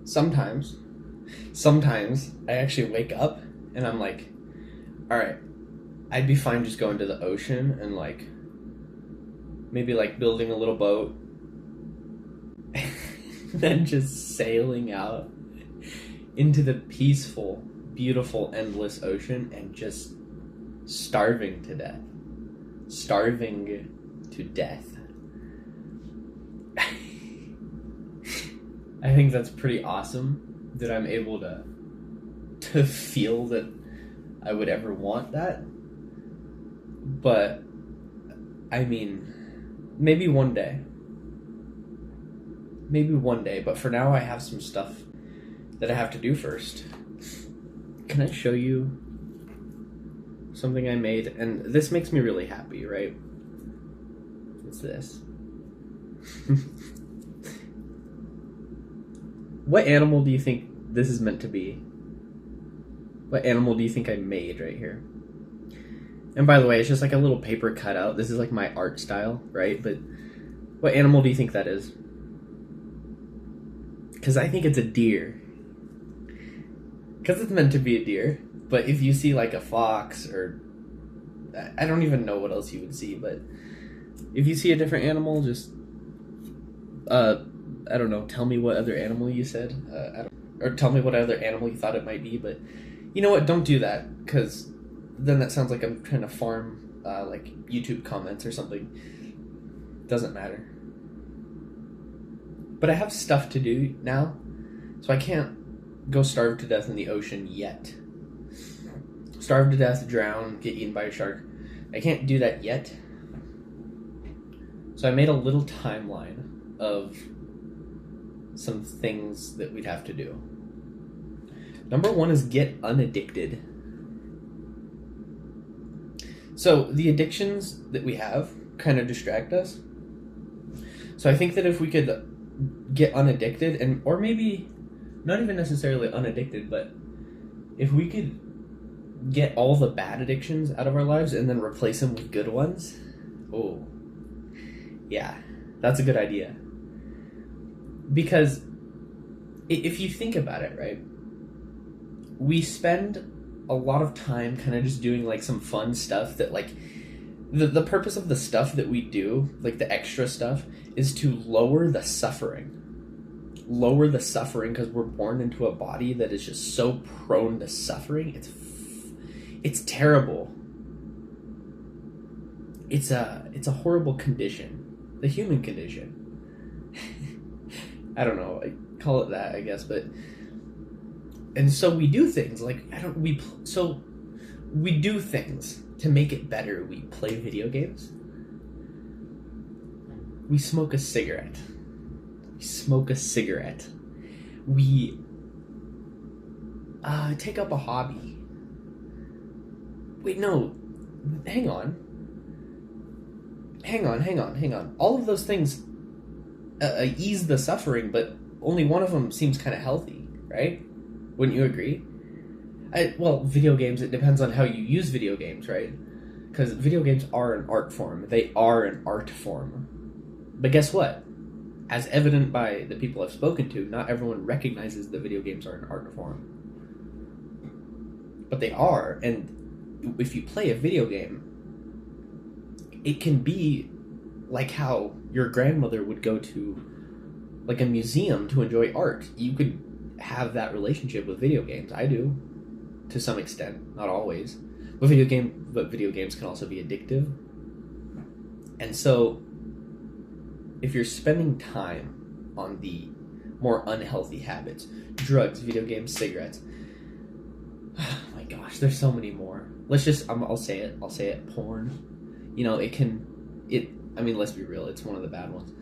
sometimes I actually wake up and I'm like, all right, I'd be fine just going to the ocean and like maybe like building a little boat, then just sailing out into the peaceful, beautiful, endless ocean and just starving to death. Starving to death. I think that's pretty awesome that I'm able to feel that I would ever want that. But I mean, maybe one day. Maybe one day, but for now I have some stuff that I have to do first. Can I show you something I made? And this makes me really happy, right? It's this. What animal do you think this is meant to be? What animal do you think I made right here? And by the way, it's just like a little paper cutout. This is like my art style, right? But what animal do you think that is? Because I think it's a deer. Because it's meant to be a deer. But if you see like a fox or... I don't even know what else you would see, but if you see a different animal, just... I don't know, tell me what other animal you said. Or tell me what other animal you thought it might be, but you know what? Don't do that, because then that sounds like I'm trying to farm like YouTube comments or something. Doesn't matter. But I have stuff to do now, so I can't go starve to death in the ocean yet. Starve to death, drown, get eaten by a shark. I can't do that yet. So I made a little timeline of some things that we'd have to do. Number one is get unaddicted. So the addictions that we have kind of distract us. So I think that if we could get unaddicted, and or maybe not even necessarily unaddicted, but if we could get all the bad addictions out of our lives and then replace them with good ones, oh, yeah, that's a good idea. Because if you think about it, right, we spend a lot of time kind of just doing like some fun stuff that like the purpose of the stuff that we do, like the extra stuff, is to lower the suffering. Lower the suffering because we're born into a body that is just so prone to suffering. It's terrible. It's a horrible condition. The human condition. I don't know, I call it that, I guess, but and so we do things like we do things to make it better. We play video games. We smoke a cigarette. We take up a hobby. Wait, no. Hang on. All of those things ease the suffering, but only one of them seems kind of healthy, right? Wouldn't you agree? Well, video games, it depends on how you use video games, right? Because video games are an art form. They are an art form. But guess what? As evident by the people I've spoken to, not everyone recognizes that video games are an art form. But they are, and if you play a video game, it can be like how your grandmother would go to like a museum to enjoy art. You could have that relationship with video games. I do, to some extent, not always. But video games can also be addictive. And so, if you're spending time on the more unhealthy habits, drugs, video games, cigarettes, oh my gosh, there's so many more. I'll say it, porn. You know, I mean, let's be real, it's one of the bad ones.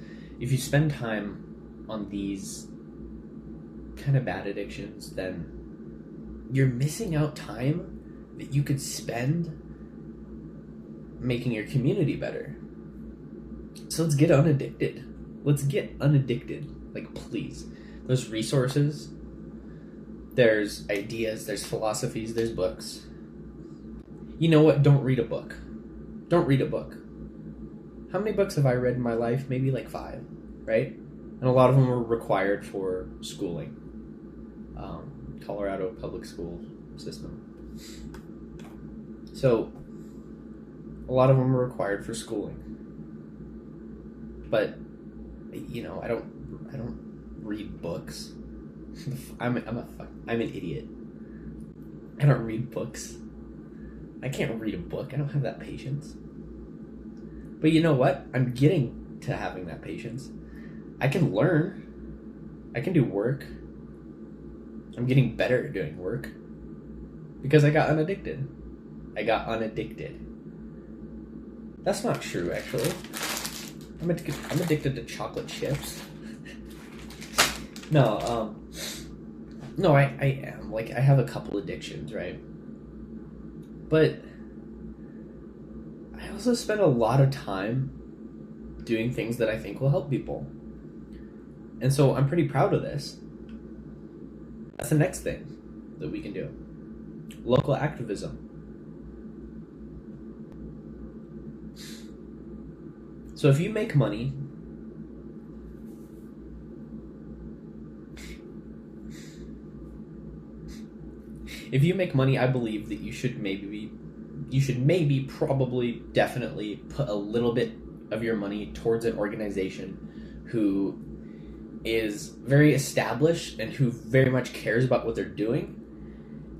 If you spend time on these kind of bad addictions, then you're missing out time that you could spend making your community better. So let's get unaddicted. Like, please. There's resources, there's ideas, there's philosophies, there's books. You know what? Don't read a book. How many books have I read in my life? Maybe like 5, right? And a lot of them were required for schooling. Colorado public school system. So a lot of them are required for schooling, but I don't read books. I'm an idiot. I don't read books. I can't read a book. I don't have that patience. But you know what? I'm getting to having that patience. I can learn. I can do work. I'm getting better at doing work because I got unaddicted. That's not true, actually. I'm addicted to chocolate chips. No, I am. Like, I have a couple addictions, right? But I also spend a lot of time doing things that I think will help people. And so I'm pretty proud of this. That's the next thing that we can do. Local activism. So if you make money, I believe that you should probably, definitely put a little bit of your money towards an organization who is very established and who very much cares about what they're doing,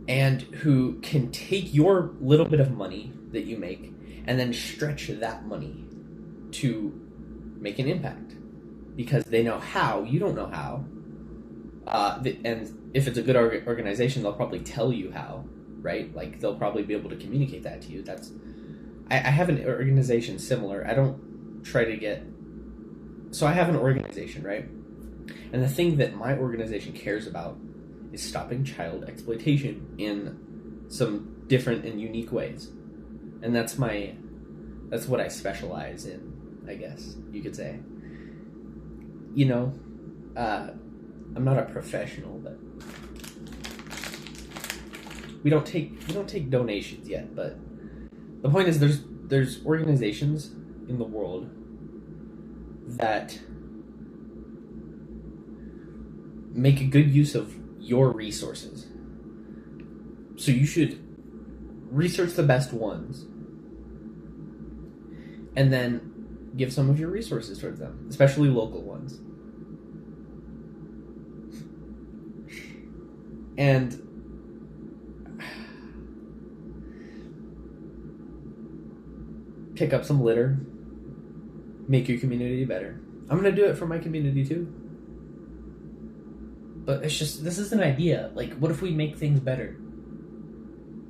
and who can take your little bit of money that you make and then stretch that money to make an impact, because they know how, you don't know how. And if it's a good organization, they'll probably tell you how, right? Like, they'll probably be able to communicate that to you. I have an organization similar. I don't try to get... So I have an organization, right? And the thing that my organization cares about is stopping child exploitation in some different and unique ways. And that's what I specialize in, I guess you could say. I'm not a professional, but we don't take donations yet. But the point is, there's organizations in the world that make a good use of your resources. So you should research the best ones and then give some of your resources towards them, especially local ones. And pick up some litter, make your community better. I'm going to do it for my community too. But it's just, this is an idea. Like, what if we make things better?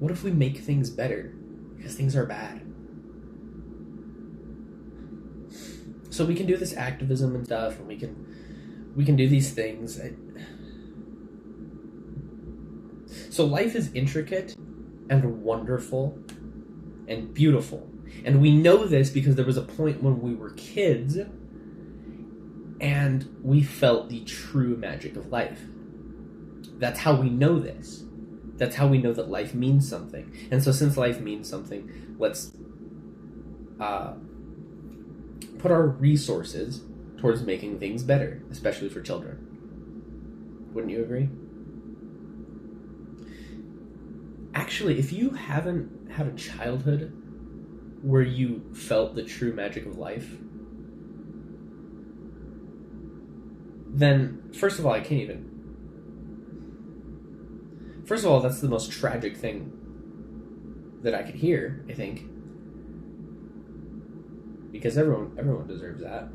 What if we make things better? Because things are bad. So we can do this activism and stuff, and we can do these things. So life is intricate and wonderful and beautiful. And we know this because there was a point when we were kids and we felt the true magic of life. That's how we know this. That's how we know that life means something. And so since life means something, let's put our resources towards making things better, especially for children. Wouldn't you agree? Actually, if you haven't had a childhood where you felt the true magic of life, then, first of all, that's the most tragic thing that I could hear, I think. Because everyone deserves that.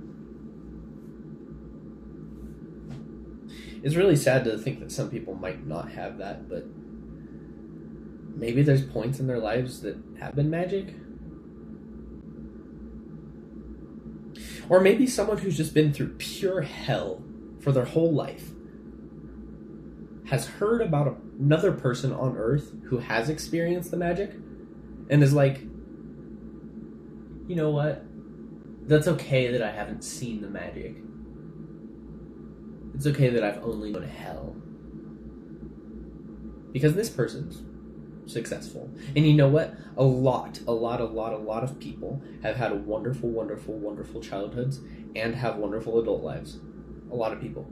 It's really sad to think that some people might not have that, but maybe there's points in their lives that have been magic. Or maybe someone who's just been through pure hell for their whole life has heard about another person on Earth who has experienced the magic and is like, you know what? That's okay that I haven't seen the magic. It's okay that I've only known hell. Because this person's successful. And you know what? A lot of people have had wonderful, wonderful, wonderful childhoods and have wonderful adult lives. A lot of people.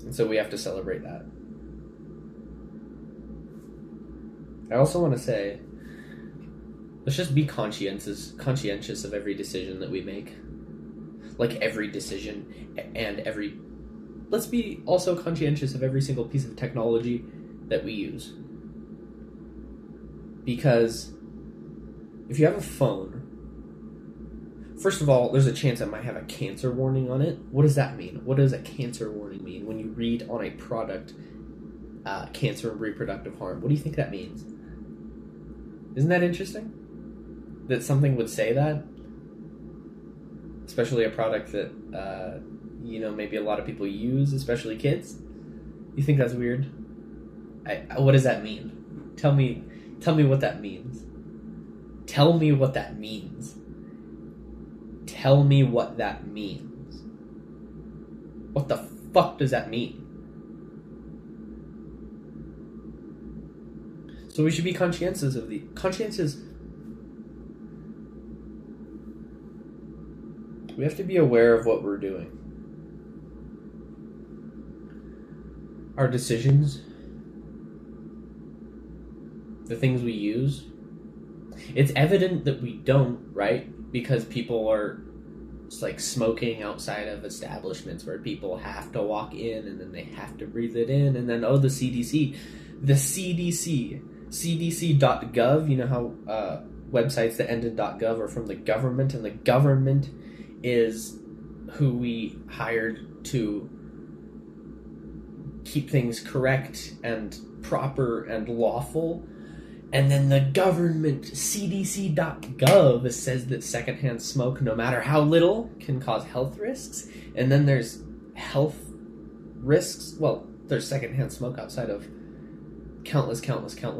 And so we have to celebrate that. I also want to say, let's just be conscientious of every decision that we make. Like every decision and every... Let's be also conscientious of every single piece of technology that we use. Because if you have a phone, first of all, there's a chance it might have a cancer warning on it. What does that mean? What does a cancer warning mean? When you read on a product, cancer and reproductive harm, what do you think that means? Isn't that interesting? That something would say that? Especially a product that, maybe a lot of people use, especially kids. You think that's weird? What does that mean? Tell me what that means. Tell me what that means. Tell me what that means. What the fuck does that mean? So we should be conscientious of the... We have to be aware of what we're doing. Our decisions, the things we use. It's evident that we don't, right? Because people are like smoking outside of establishments where people have to walk in and then they have to breathe it in, and then the CDC.gov, you know how websites that end in .gov are from the government, and the government is who we hired to keep things correct and proper and lawful. And then the government, CDC.gov, says that secondhand smoke, no matter how little, can cause health risks. And then there's health risks. Well, there's secondhand smoke outside of countless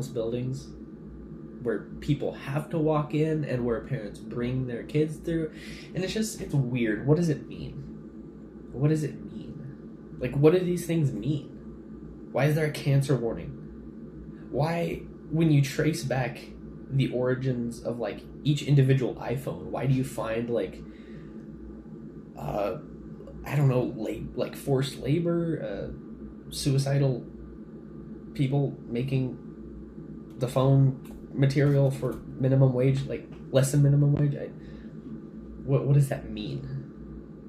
buildings where people have to walk in and where parents bring their kids through. And it's weird. What does it mean? What does it mean? Like, what do these things mean? Why is there a cancer warning? Why... When you trace back the origins of like each individual iPhone, why do you find like like forced labor, suicidal people making the phone material for minimum wage, like less than minimum wage? What does that mean?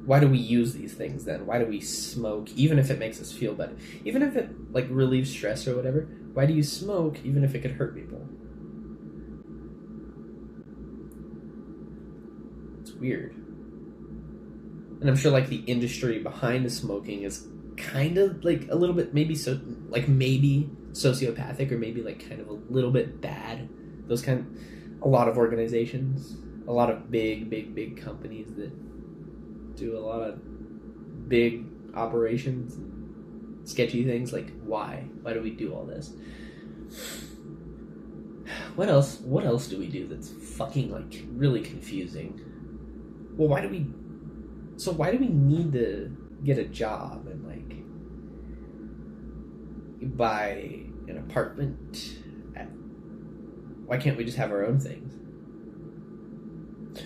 Why do we use these things then? Why do we smoke, even if it makes us feel better? Even if it like relieves stress or whatever, why do you smoke even if it could hurt people? It's weird. And I'm sure like the industry behind the smoking is kind of like a little bit maybe sociopathic, or maybe like kind of a little bit bad. A lot of organizations, a lot of big companies that do a lot of big operations and sketchy things. Like, why do we do all this? What else do we do that's fucking like really confusing? Well, why do we need to get a job and like buy an apartment? Why can't we just have our own things?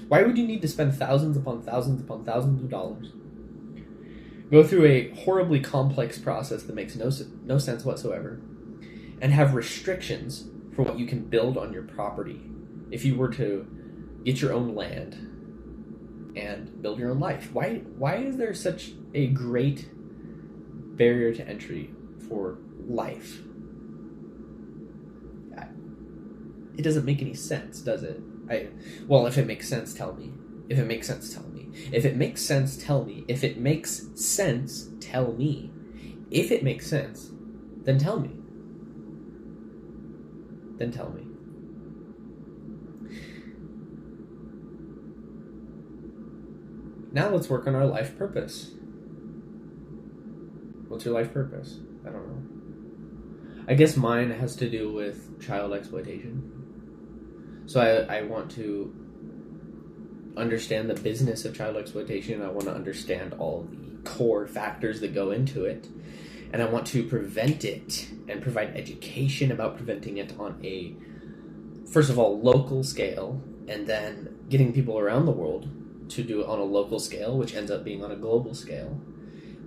Why would you need to spend thousands upon thousands upon thousands of dollars, go through a horribly complex process that makes no sense whatsoever, and have restrictions for what you can build on your property if you were to get your own land and build your own life? Why is there such a great barrier to entry for life? It doesn't make any sense, does it? Well, if it makes sense, tell me. If it makes sense, tell me. If it makes sense, tell me. If it makes sense, tell me. If it makes sense, then tell me. Then tell me. Now let's work on our life purpose. What's your life purpose? I don't know. I guess mine has to do with child exploitation. So I want to understand the business of child exploitation. I want to understand all the core factors that go into it. And I want to prevent it and provide education about preventing it on a, first of all, local scale, and then getting people around the world to do it on a local scale, which ends up being on a global scale.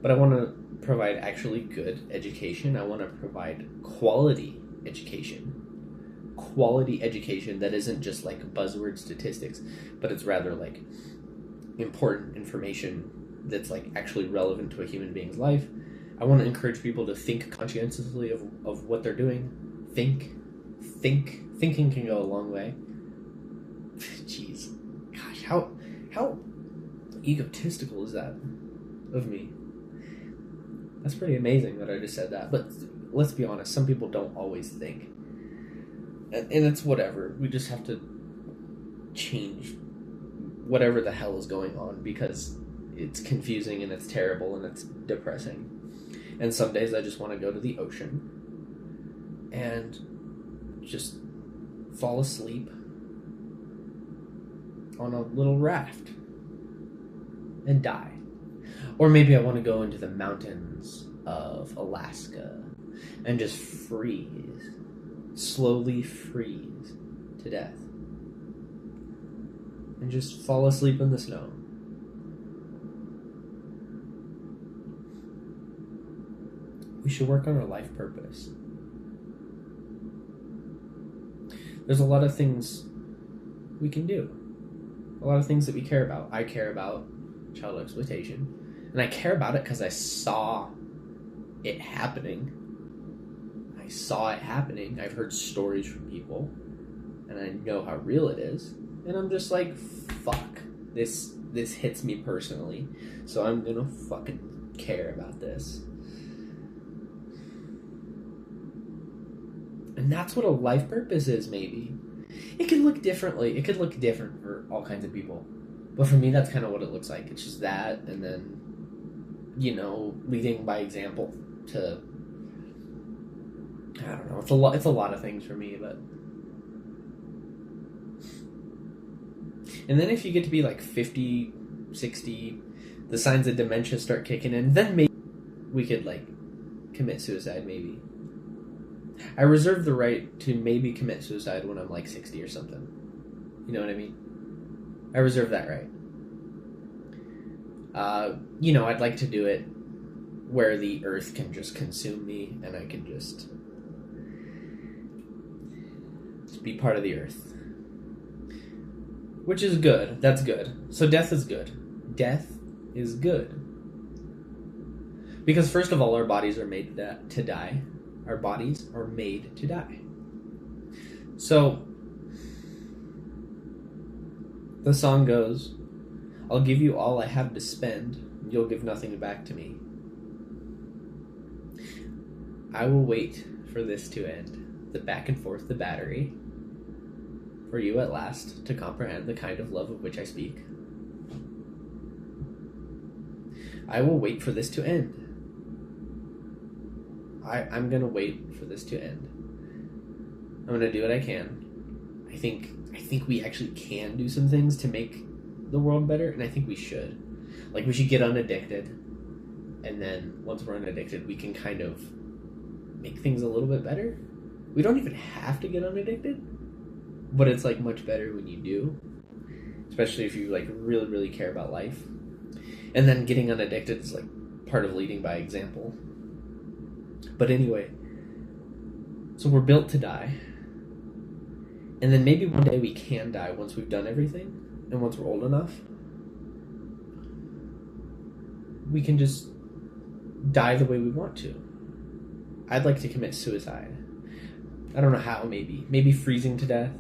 But I want to provide actually good education. I want to provide quality education. Quality education that isn't just like buzzword statistics, but it's rather like important information that's like actually relevant to a human being's life. I want to encourage people to think conscientiously of what they're doing. Thinking can go a long way. Jeez. Gosh, how egotistical is that of me? That's pretty amazing that I just said that. But let's be honest, some people don't always think. And it's whatever. We just have to change whatever the hell is going on, because it's confusing and it's terrible and it's depressing. And some days I just want to go to the ocean and just fall asleep on a little raft and die. Or maybe I want to go into the mountains of Alaska and just freeze, slowly freeze to death, and just fall asleep in the snow. We should work on our life purpose. There's a lot of things we can do. A lot of things that we care about. I care about child exploitation. And I care about it because I saw it happening. I've heard stories from people. And I know how real it is. And I'm just like, fuck. This hits me personally. So I'm gonna fucking care about this. And that's what a life purpose is, maybe. It could look differently. It could look different for all kinds of people. But for me, that's kind of what it looks like. It's just that, and then, leading by example to, I don't know, it's a lot of things for me, but. And then if you get to be like 50, 60, the signs of dementia start kicking in, then maybe we could like commit suicide, maybe. I reserve the right to maybe commit suicide when I'm like 60 or something. You know what I mean? I reserve that right. I'd like to do it where the earth can just consume me and I can just be part of the earth. Which is good. That's good. So death is good. Death is good. Because first of all, our bodies are made to die. Our bodies are made to die. So, the song goes, I'll give you all I have to spend, you'll give nothing back to me. I will wait for this to end, the back and forth, the battery, for you at last to comprehend the kind of love of which I speak. I will wait for this to end. I'm gonna wait for this to end. I'm gonna do what I can. I think we actually can do some things to make the world better, and I think we should. Like, we should get unaddicted, and then once we're unaddicted, we can kind of make things a little bit better. We don't even have to get unaddicted, but it's like much better when you do, especially if you like really, really care about life. And then getting unaddicted is like part of leading by example. But anyway, so we're built to die. And then maybe one day we can die once we've done everything. And once we're old enough, we can just die the way we want to. I'd like to commit suicide. I don't know how, maybe. Maybe freezing to death.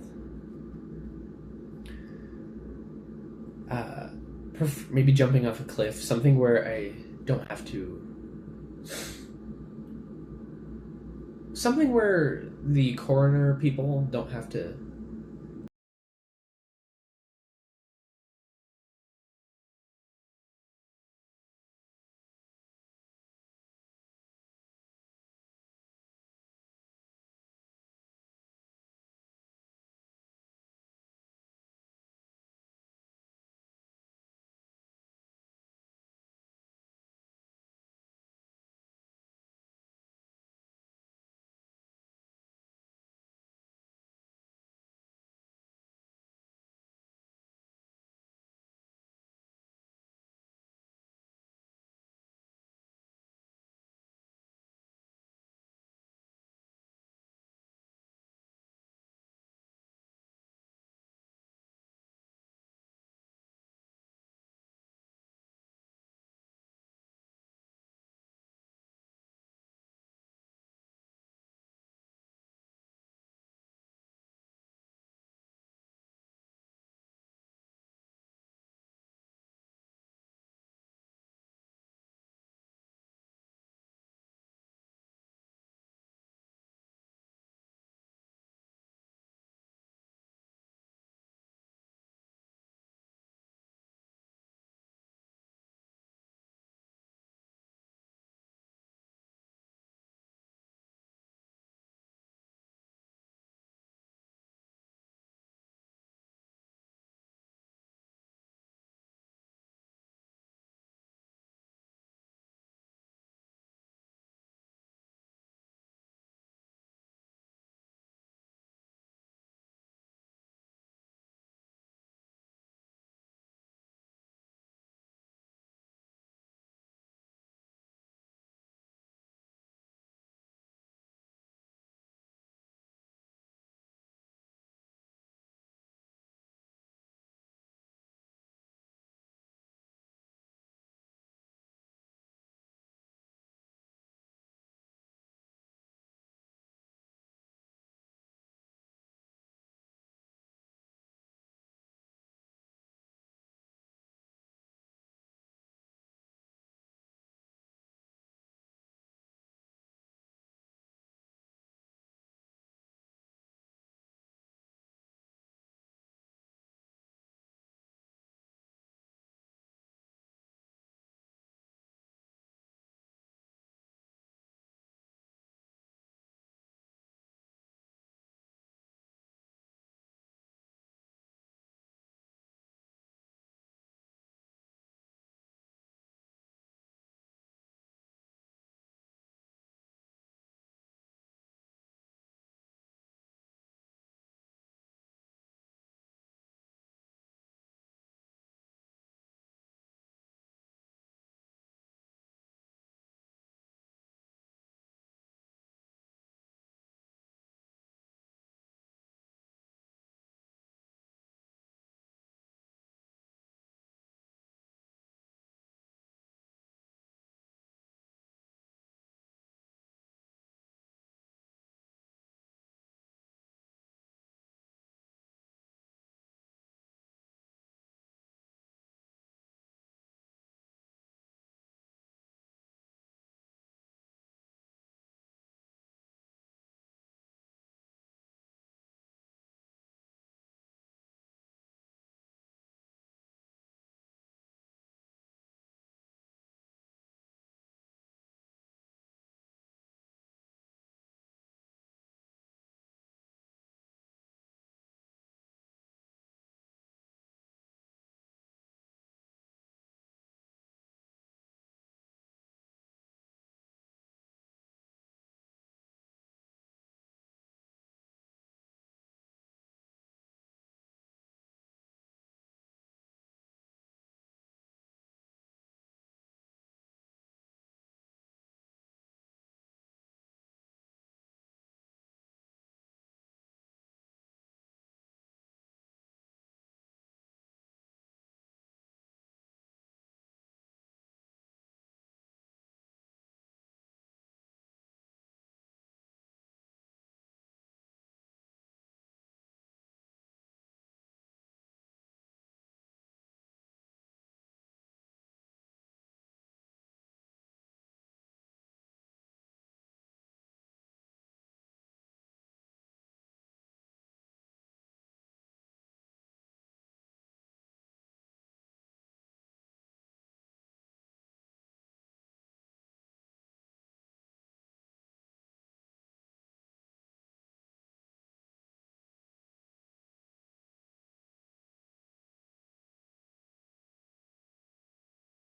Maybe jumping off a cliff. Something where I don't have to... Something where the coroner people don't have to